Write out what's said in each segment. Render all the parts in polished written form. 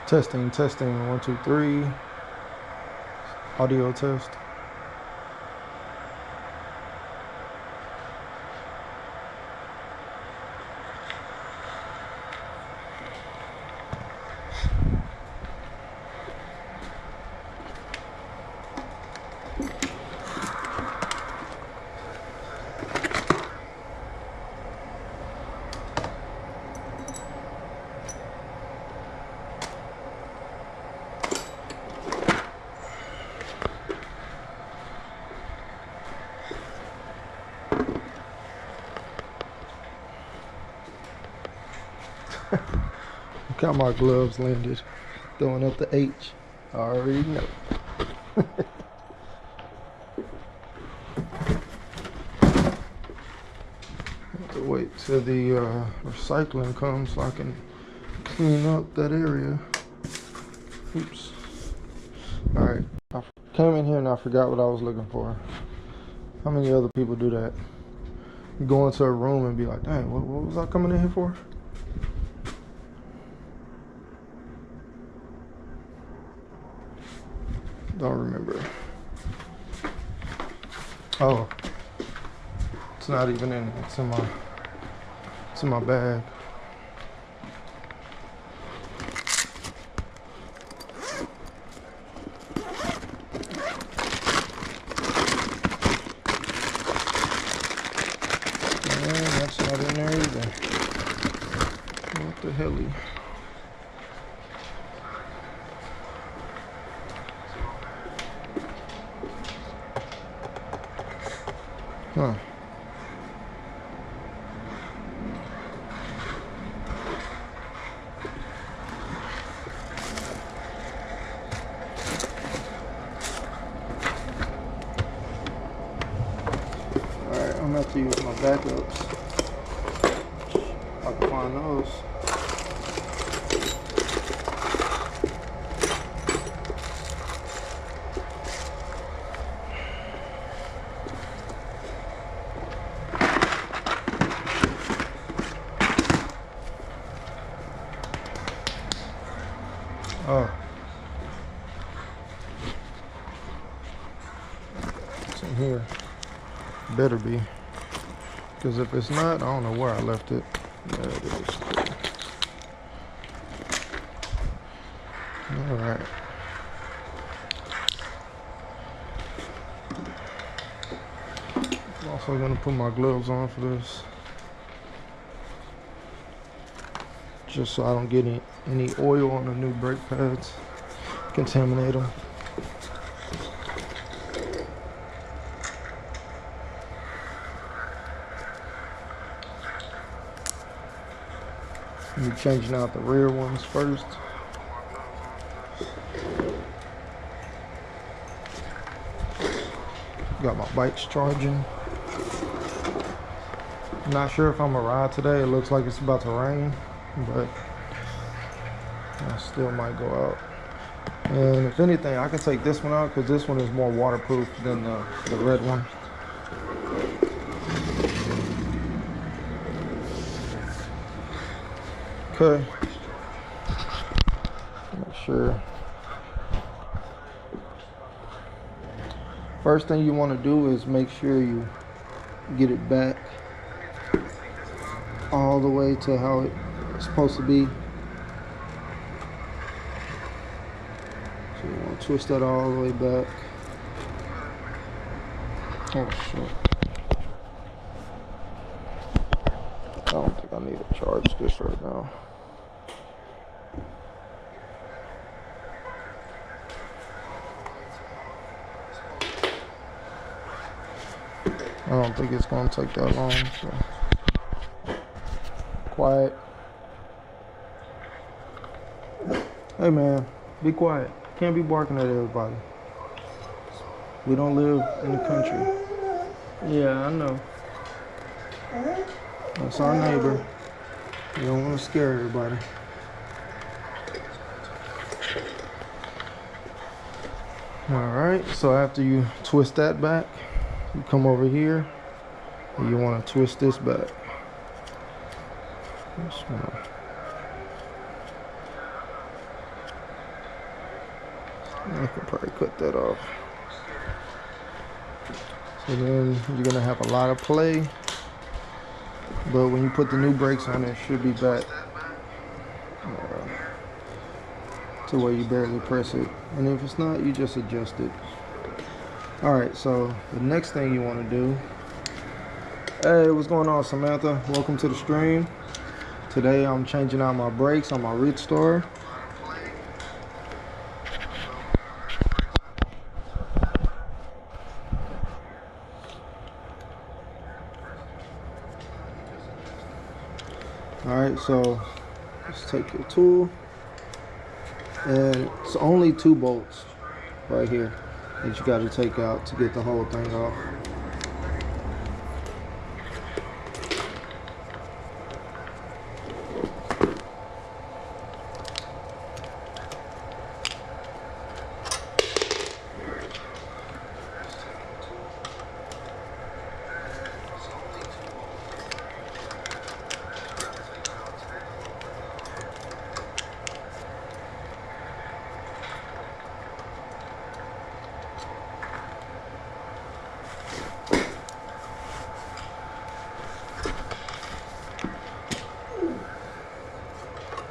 Testing, testing, 1, 2, 3. Audio test. Look how my gloves landed. Throwing up the H. I already know. Have to wait till the recycling comes so I can clean up that area. Oops. Alright. I came in here and I forgot what I was looking for. How many other people do that? You go into a room and be like, dang, what was I coming in here for? Don't remember. Oh, it's not even in. It's in my bag. And that's not in there either. What the hell? Huh. Alright, I'm gonna have to use my backups. I can find those. Oh. It's in here. Better be. Because if it's not, I don't know where I left it. There it is. Alright. I'm also going to put my gloves on for this. Just so I don't get any oil on the new brake pads. Contaminate them. I'm changing out the rear ones first. Got my bikes charging. Not sure if I'm gonna ride today. It looks like it's about to rain, but I still might go out. And if anything, I can take this one out because this one is more waterproof than the red one. Okay. Make sure. First thing you want to do is make sure you get it back all the way to how it's supposed to be. So you want to twist that all the way back. Oh shit. I don't think I need to charge this right now. I don't think it's gonna take that long, so. Quiet. Hey man, be quiet. Can't be barking at everybody. We don't live in the country. Yeah, I know. That's our neighbor. You don't want to scare everybody. Alright, so after you twist that back, you come over here and you want to twist this back. This one. I could probably cut that off. So then you're going to have a lot of play, but when you put the new brakes on, it should be back to where you barely press it. And if it's not, you just adjust it. Alright, so the next thing you want to do. Hey, what's going on, Samantha? Welcome to the stream. Today I'm changing out my brakes on my Ridge Store. Alright, so let's take your tool. And it's only 2 bolts right here that you got to take out to get the whole thing off.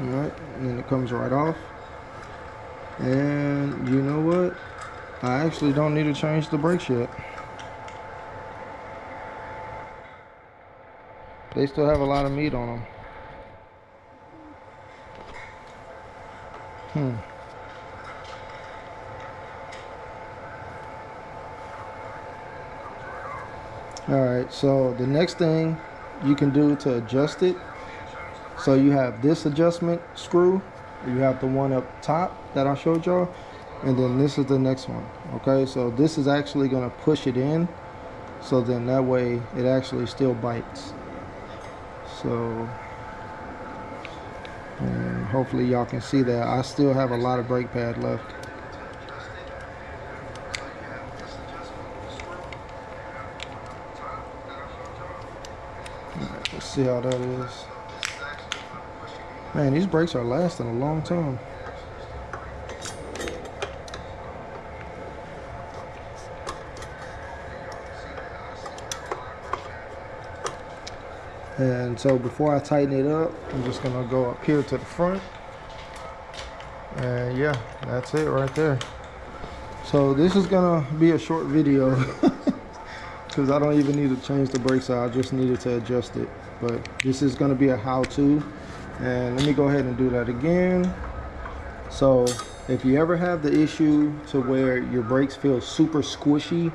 Alright, and then it comes right off. And you know what? I actually don't need to change the brakes yet. They still have a lot of meat on them. Alright, so the next thing you can do to adjust it, so you have this adjustment screw, you have the one up top that I showed y'all, and then this is the next one. Okay, so this is actually going to push it in, so then that way it actually still bites. So, and hopefully y'all can see that I still have a lot of brake pad left. Alright, let's see how that is. Man, these brakes are lasting a long time. And so before I tighten it up, I'm just gonna go up here to the front. And yeah, that's it right there. So this is gonna be a short video because I don't even need to change the brakes out. I just needed to adjust it. But this is gonna be a how-to. And let me go ahead and do that again. So if you ever have the issue to where your brakes feel super squishy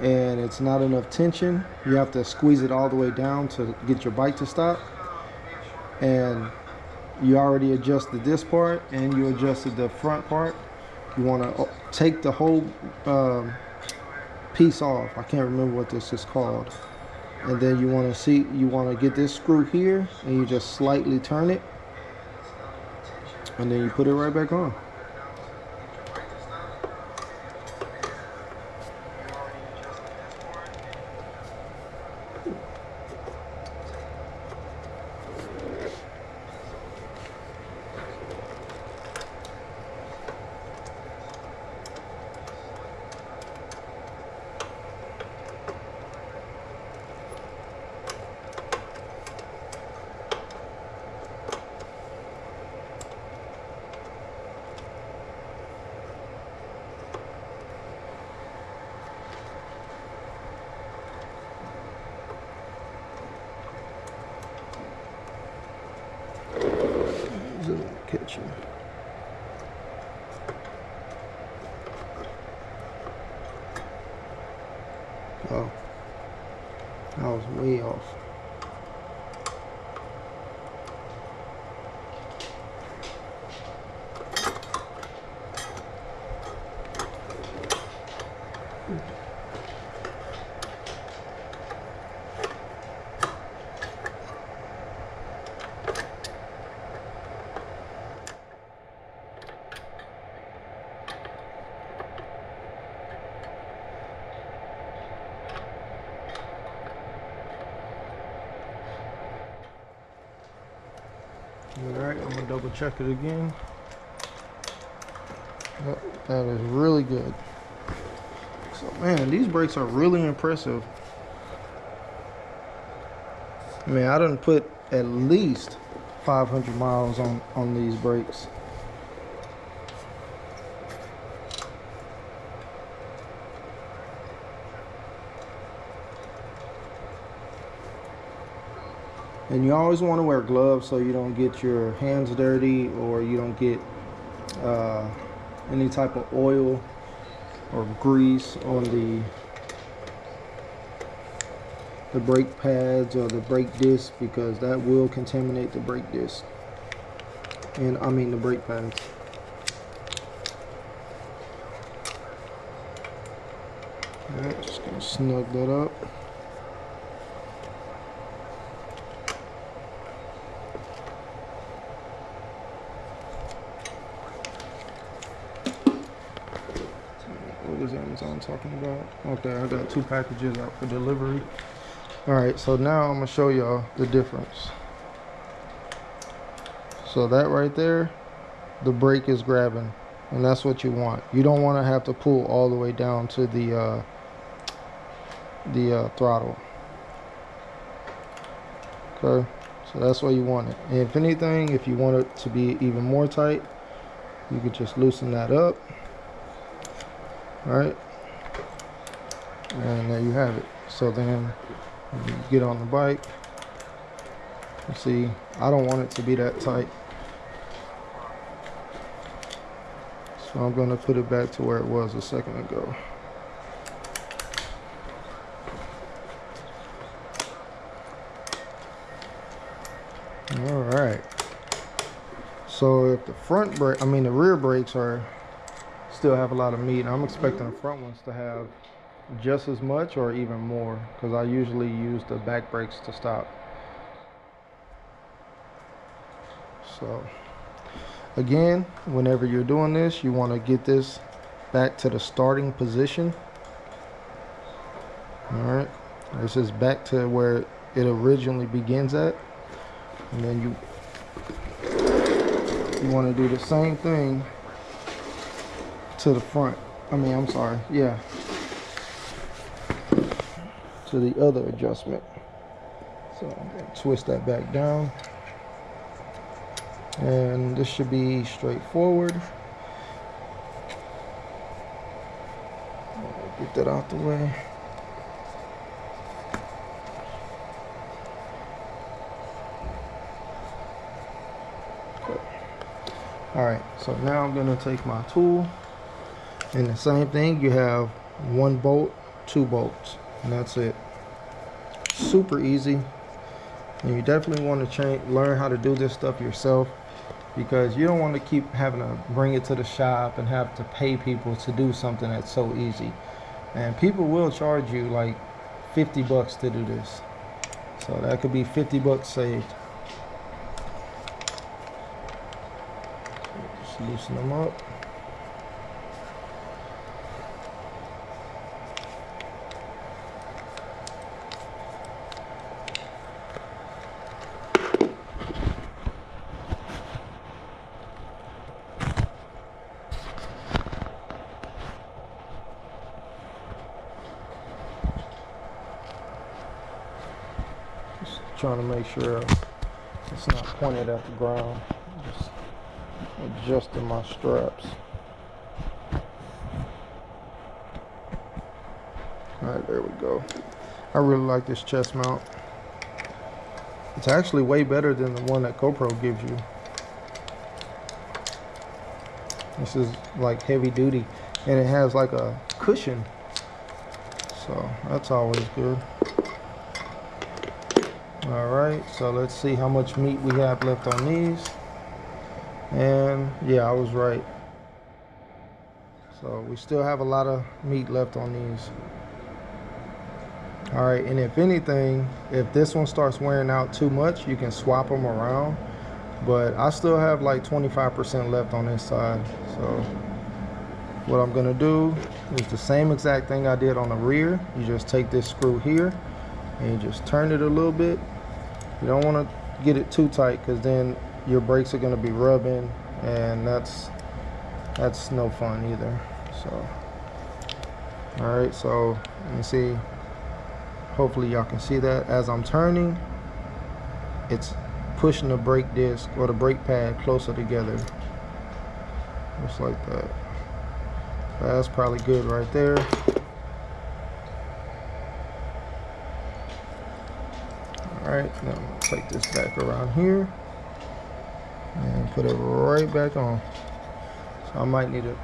and it's not enough tension, you have to squeeze it all the way down to get your bike to stop. And you already adjusted this part and you adjusted the front part. You want to take the whole piece off. I can't remember what this is called. And then you want to get this screw here and you just slightly turn it and then you put it right back on. Catch you. Oh, I was way off. Alright, I'm gonna double check it again. Yep, that is really good. So man, these brakes are really impressive. Man, I done put at least 500 miles on these brakes. And you always want to wear gloves so you don't get your hands dirty, or you don't get any type of oil or grease on the brake pads or the brake disc, because that will contaminate the brake disc, and I mean the brake pads. Alright, just gonna snug that up. What is Amazon talking about? Okay, I got 2 packages out for delivery. Alright, so now I'm gonna show y'all the difference. So that right there, the brake is grabbing, and that's what you want. You don't want to have to pull all the way down to the throttle. Okay, so that's what you want it. And if anything, if you want it to be even more tight, you could just loosen that up. Alright, and there you have it. So then when you get on the bike, you see, I don't want it to be that tight, so I'm going to put it back to where it was a second ago. Alright, so if the front brake, I mean the rear brakes still have a lot of meat, I'm expecting the front ones to have just as much or even more, because I usually use the back brakes to stop. So again, whenever you're doing this, you want to get this back to the starting position. Alright, this is back to where it originally begins at, and then you want to do the same thing to the front. I'm sorry, yeah, to the other adjustment. So I'm going to twist that back down, and this should be straightforward. Get that out the way. Okay. Alright, so now I'm going to take my tool, and the same thing, you have 1 bolt, 2 bolts, and that's it. Super easy. And you definitely want to learn how to do this stuff yourself, because you don't want to keep having to bring it to the shop and have to pay people to do something that's so easy. And people will charge you like 50 bucks to do this, so that could be 50 bucks saved. Just loosen them up. Trying to make sure it's not pointed at the ground. Just adjusting my straps. Alright, there we go. I really like this chest mount. It's actually way better than the one that GoPro gives you. This is like heavy duty, and it has like a cushion, so that's always good. Alright, so let's see how much meat we have left on these. And yeah, I was right. So we still have a lot of meat left on these. Alright, and if anything, if this one starts wearing out too much, you can swap them around. But I still have like 25% left on this side. So what I'm going to do is the same exact thing I did on the rear. You just take this screw here and you just turn it a little bit. You don't want to get it too tight, because then your brakes are going to be rubbing, and that's no fun either. So all right, so let me see, hopefully y'all can see that as I'm turning, it's pushing the brake disc or the brake pad closer together, just like that. That's probably good right there. Alright, now I'm going to take this back around here and put it right back on. So I might need to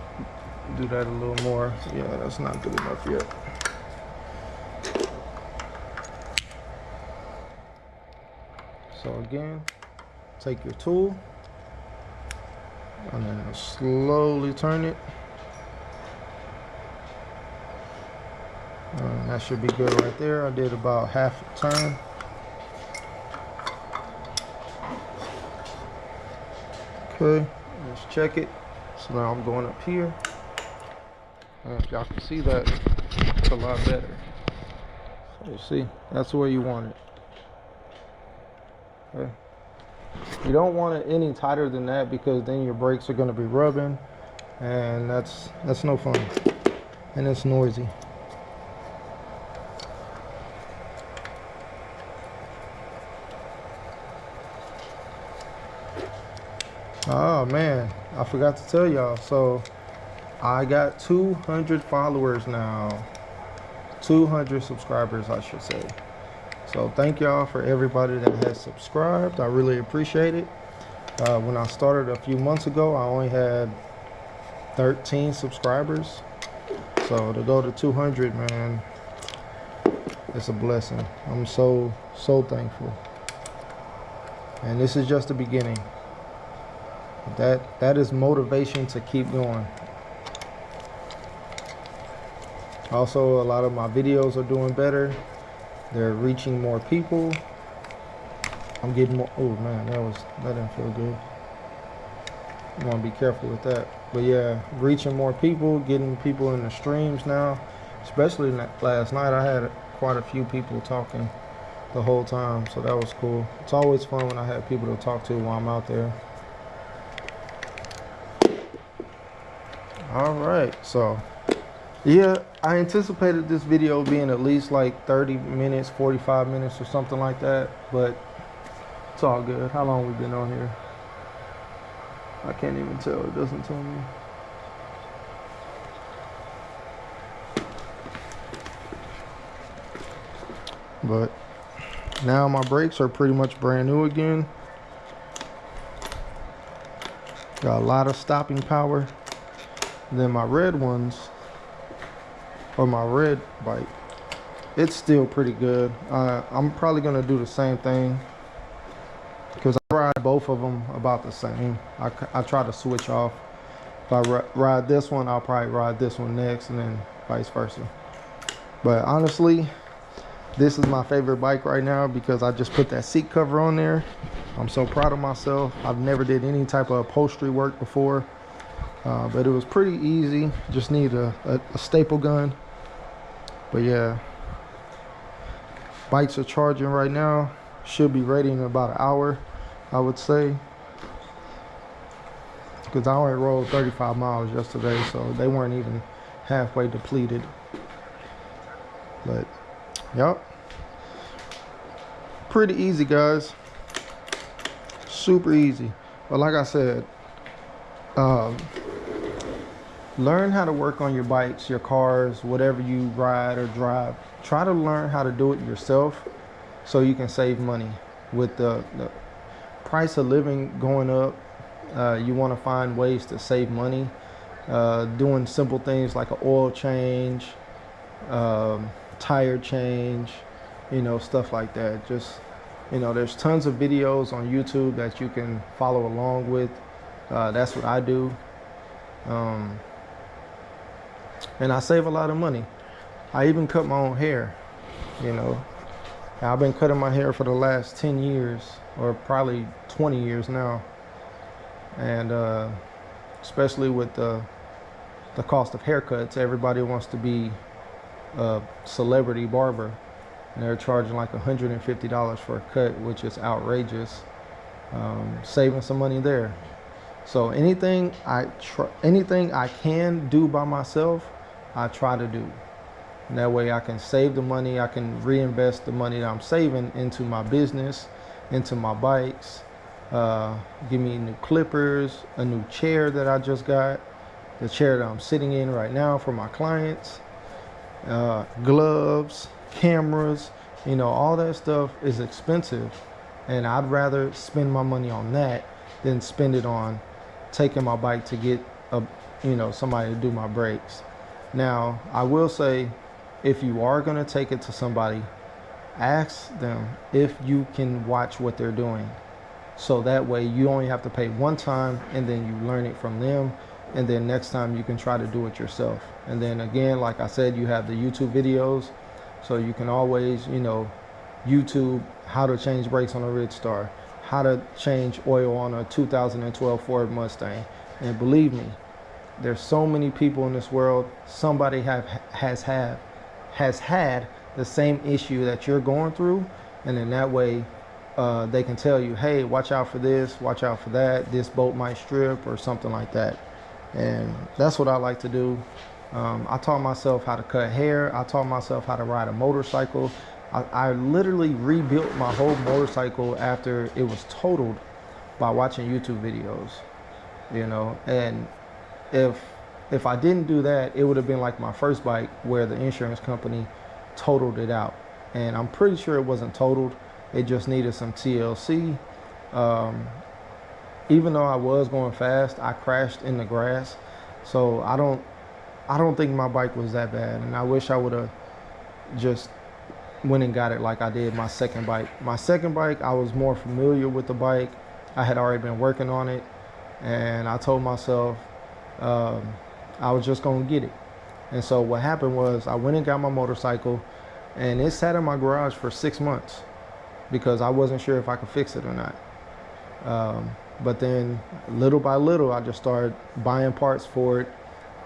do that a little more. Yeah, that's not good enough yet. So again, take your tool and then slowly turn it. That should be good right there. I did about half a turn. Okay, let's check it. So now I'm going up here. And if y'all can see that, it's a lot better. So you see, that's where you want it. Okay. You don't want it any tighter than that, because then your brakes are going to be rubbing, and that's no fun, and it's noisy. Oh man, I forgot to tell y'all. So I got 200 followers now. 200 subscribers, I should say. So thank y'all for everybody that has subscribed. I really appreciate it. When I started a few months ago, I only had 13 subscribers. So to go to 200, man, it's a blessing. I'm so thankful. And this is just the beginning. That is motivation to keep going. Also, a lot of my videos are doing better. They're reaching more people. I'm getting more. Oh man, that didn't feel good. You want to be careful with that. But yeah, reaching more people, getting people in the streams now. Especially last night, I had quite a few people talking the whole time, so that was cool. It's always fun when I have people to talk to while I'm out there. All right, so yeah, I anticipated this video being at least like 30 minutes, 45 minutes or something like that, but it's all good. How long we been on here? I can't even tell. It doesn't tell me. But now my brakes are pretty much brand new again. Got a lot of stopping power. Then my red ones, or my red bike, it's still pretty good. I'm probably gonna do the same thing, because I ride both of them about the same. I try to switch off. If I ride this one, I'll probably ride this one next, and then vice versa. But honestly, this is my favorite bike right now, because I just put that seat cover on there. I'm so proud of myself. I've never did any type of upholstery work before. But it was pretty easy. Just need a staple gun. But yeah, bikes are charging right now. Should be ready in about an hour, I would say, because I only rode 35 miles yesterday, so they weren't even halfway depleted. But yep, pretty easy, guys. Super easy. But like I said, learn how to work on your bikes, your cars, whatever you ride or drive. Try to learn how to do it yourself, so you can save money. With the price of living going up, you want to find ways to save money. Doing simple things like an oil change, tire change, stuff like that. Just, there's tons of videos on YouTube that you can follow along with. That's what I do. And I save a lot of money. I even cut my own hair, I've been cutting my hair for the last 10 years, or probably 20 years now. And especially with the cost of haircuts, everybody wants to be a celebrity barber. And they're charging like $150 for a cut, which is outrageous. saving some money there. So anything I can do by myself, I try to do. And that way I can save the money, I can reinvest the money that I'm saving into my business, into my bikes, give me new clippers, a new chair that I just got, the chair that I'm sitting in right now for my clients, gloves, cameras, all that stuff is expensive. And I'd rather spend my money on that than spend it on taking my bike to get somebody to do my brakes. Now, I will say, if you are going to take it to somebody, ask them if you can watch what they're doing. So that way you only have to pay one time and then you learn it from them. And then next time you can try to do it yourself. And then again, like I said, you have the YouTube videos. So you can always, YouTube how to change brakes on a Ridgestar, how to change oil on a 2012 Ford Mustang. And believe me, there's so many people in this world, somebody has had the same issue that you're going through, and in that way they can tell you, hey, watch out for this, watch out for that, this bolt might strip or something like that. And that's what I like to do. I taught myself how to cut hair. I taught myself how to ride a motorcycle. I literally rebuilt my whole motorcycle after it was totaled by watching YouTube videos, and if I didn't do that, it would have been like my first bike where the insurance company totaled it out. And I'm pretty sure it wasn't totaled. It just needed some TLC. Even though I was going fast, I crashed in the grass. So I don't think my bike was that bad. And I wish I would have just went and got it like I did my second bike. My second bike, I was more familiar with the bike. I had already been working on it. And I told myself, I was just gonna get it. And so what happened was I went and got my motorcycle, and it sat in my garage for 6 months because I wasn't sure if I could fix it or not. But then little by little, I just started buying parts for it,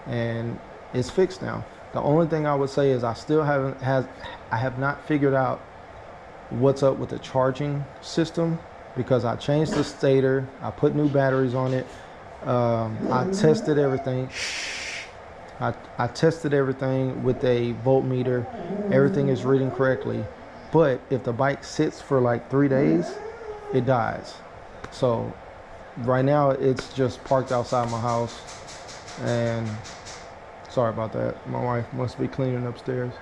and it's fixed now. The only thing I would say is I have not figured out what's up with the charging system, because I changed the stator, I put new batteries on it. I tested everything. I tested everything with a voltmeter. Everything is reading correctly. But if the bike sits for like 3 days, it dies. So right now it's just parked outside my house. And sorry about that. My wife must be cleaning upstairs.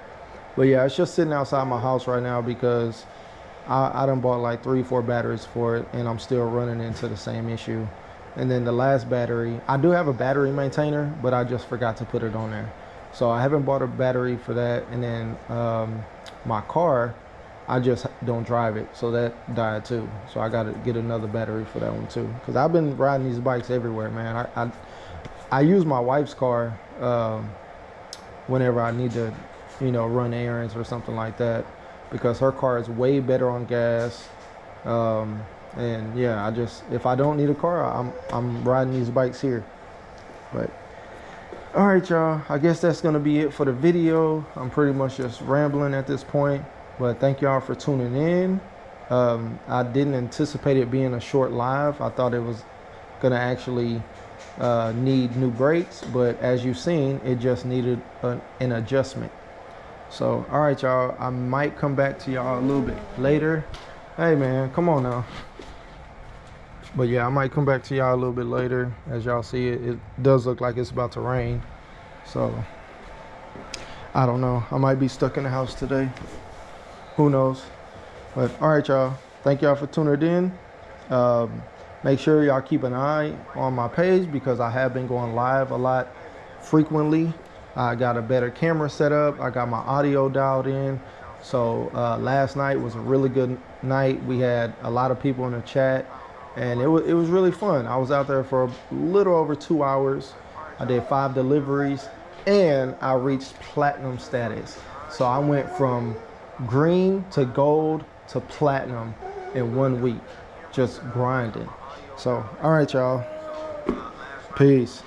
But yeah, it's just sitting outside my house right now because I done bought like 3-4 batteries for it, and I'm still running into the same issue. And then the last battery, I do have a battery maintainer, but I just forgot to put it on there. So I haven't bought a battery for that. And then my car, I just don't drive it, so that died too. So I got to get another battery for that one too, because I've been riding these bikes everywhere, man. I use my wife's car whenever I need to, run errands or something like that, because her car is way better on gas. And yeah, if I don't need a car, I'm riding these bikes here. But all right, y'all, I guess that's gonna be it for the video. I'm pretty much just rambling at this point, but thank y'all for tuning in. I didn't anticipate it being a short live. I thought it was gonna actually need new brakes, but as you've seen, it just needed an adjustment. So all right, y'all, I might come back to y'all a little bit later. Hey man, come on now. But yeah, I might come back to y'all a little bit later. As y'all see, it does look like it's about to rain. So I don't know, I might be stuck in the house today, who knows. But all right, y'all, thank y'all for tuning in. Make sure y'all keep an eye on my page, because I have been going live a lot frequently. I got a better camera set up, I got my audio dialed in. So last night was a really good night. We had a lot of people in the chat, and it was really fun. I was out there for a little over 2 hours. I did 5 deliveries, and I reached platinum status. So I went from green to gold to platinum in 1 week, just grinding. So all right, y'all, peace.